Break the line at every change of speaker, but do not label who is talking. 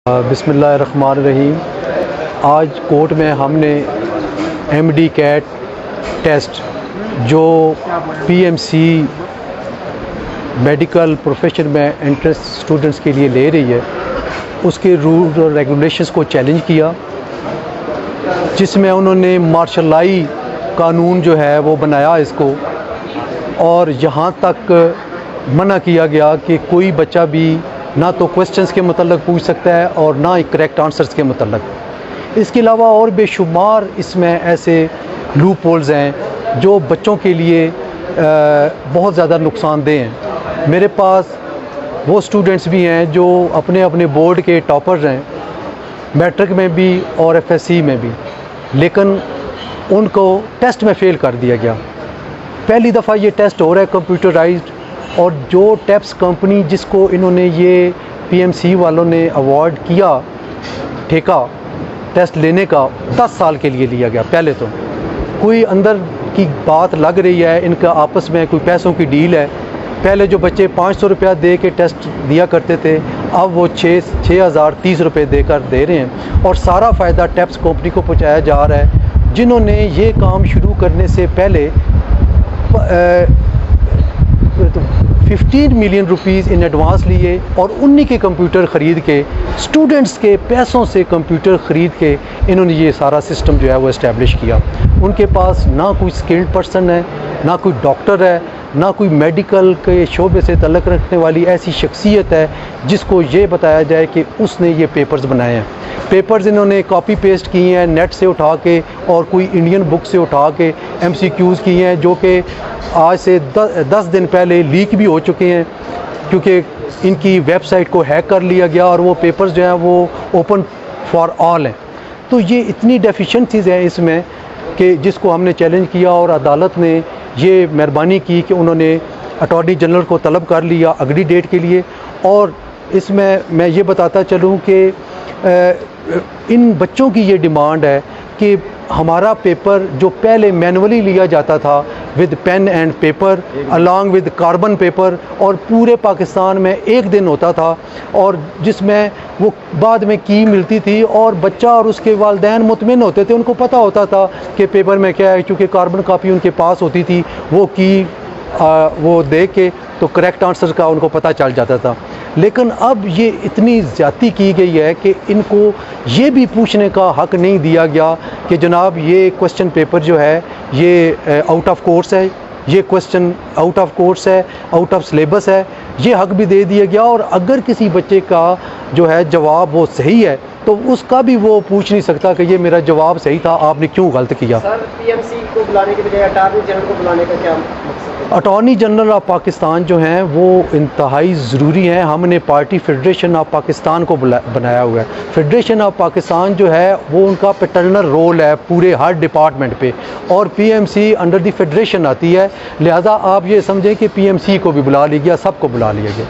बिस्मिल्लाहिर्रहमानिर्रहीम। आज कोर्ट में हमने MD कैट टेस्ट जो PMC मेडिकल प्रोफेशन में एंट्रेंस स्टूडेंट्स के लिए ले रही है उसके रूल और रेगुलेशंस को चैलेंज किया, जिसमें उन्होंने मार्शल लाई कानून जो है वो बनाया इसको, और यहाँ तक मना किया गया कि कोई बच्चा भी ना तो क्वेश्चंस के मतलब पूछ सकता है और ना ही करेक्ट आंसर्स के मतलब। इसके अलावा और बेशुमार इसमें ऐसे लूप होल्स हैं जो बच्चों के लिए बहुत ज़्यादा नुकसानदेह हैं। मेरे पास वो स्टूडेंट्स भी हैं जो अपने अपने बोर्ड के टॉपर्स हैं, मैट्रिक में भी और FSC में भी, लेकिन उनको टेस्ट में फ़ेल कर दिया गया। पहली दफ़ा ये टेस्ट हो रहा है कंप्यूटराइज्ड, और जो टेप्स कंपनी जिसको इन्होंने ये PMC वालों ने अवार्ड किया ठेका टेस्ट लेने का 10 साल के लिए लिया गया। पहले तो कोई अंदर की बात लग रही है, इनका आपस में कोई पैसों की डील है। पहले जो बच्चे 500 रुपया दे के टेस्ट दिया करते थे, अब वो 6,030 रुपये देकर दे रहे हैं, और सारा फ़ायदा टेप्स कंपनी को पहुँचाया जा रहा है, जिन्होंने ये काम शुरू करने से पहले 15 मिलियन रुपीज़ इन एडवांस लिए और उन्हीं के कंप्यूटर ख़रीद के, स्टूडेंट्स के पैसों से कंप्यूटर ख़रीद के इन्होंने ये सारा सिस्टम जो है वो इस्टेब्लिश किया। उनके पास ना कोई स्किल्ड पर्सन है, ना कोई डॉक्टर है, ना कोई मेडिकल के शोबे से तल्लुक़ रखने वाली ऐसी शख्सियत है जिसको ये बताया जाए कि उसने ये पेपर्स बनाए हैं। पेपर्स इन्होंने कॉपी पेस्ट किए हैं नेट से उठा के, और कोई इंडियन बुक से उठा के MCQs किए हैं, जो कि आज से 10 दिन पहले लीक भी हो चुके हैं, क्योंकि इनकी वेबसाइट को हैक कर लिया गया और वो पेपर्स जो हैं वो ओपन फॉर ऑल हैं। तो ये इतनी डेफिशिएंसीज़ हैं इसमें कि जिसको हमने चैलेंज किया, और अदालत ने ये मेहरबानी की कि उन्होंने अटॉर्नी जनरल को तलब कर लिया अगली डेट के लिए। और इसमें मैं ये बताता चलूँ कि इन बच्चों की ये डिमांड है कि हमारा पेपर जो पहले मैनुअली लिया जाता था with pen and paper along with carbon paper, और पूरे पाकिस्तान में एक दिन होता था, और जिसमें वो बाद में की मिलती थी, और बच्चा और उसके वालिदैन मुतमिन होते थे, उनको पता होता था कि पेपर में क्या है, क्योंकि कार्बन कापी उनके पास होती थी, वो की वो देख के तो करेक्ट आंसर का उनको पता चल जाता था। लेकिन अब ये इतनी ज़्यादती की गई है कि इनको ये भी पूछने का हक़ नहीं दिया गया कि जनाब ये क्वेश्चन पेपर जो है ये आउट ऑफ कोर्स है, ये क्वेश्चन आउट ऑफ कोर्स है, आउट ऑफ सिलेबस है, ये हक़ भी दे दिया गया। और अगर किसी बच्चे का जो है जवाब वो सही है तो उसका भी वो पूछ नहीं सकता कि ये मेरा जवाब सही था, आपने क्यों गलत किया।
सर, PMC को बुलाने के बजाय अटॉर्नी जनरल को बुलाने का क्या मकसद है?
अटॉर्नी जनरल ऑफ पाकिस्तान जो हैं वो इंतहाई ज़रूरी हैं। हमने पार्टी फेडरेशन ऑफ पाकिस्तान को बनाया हुआ है। फेडरेशन ऑफ पाकिस्तान जो है वो उनका पैटर्नल रोल है पूरे हर डिपार्टमेंट पे, और PMC अंडर द फेडरेशन आती है, लिहाजा आप ये समझें कि PMC को भी बुला लिया गया, सबको बुला लिया गया।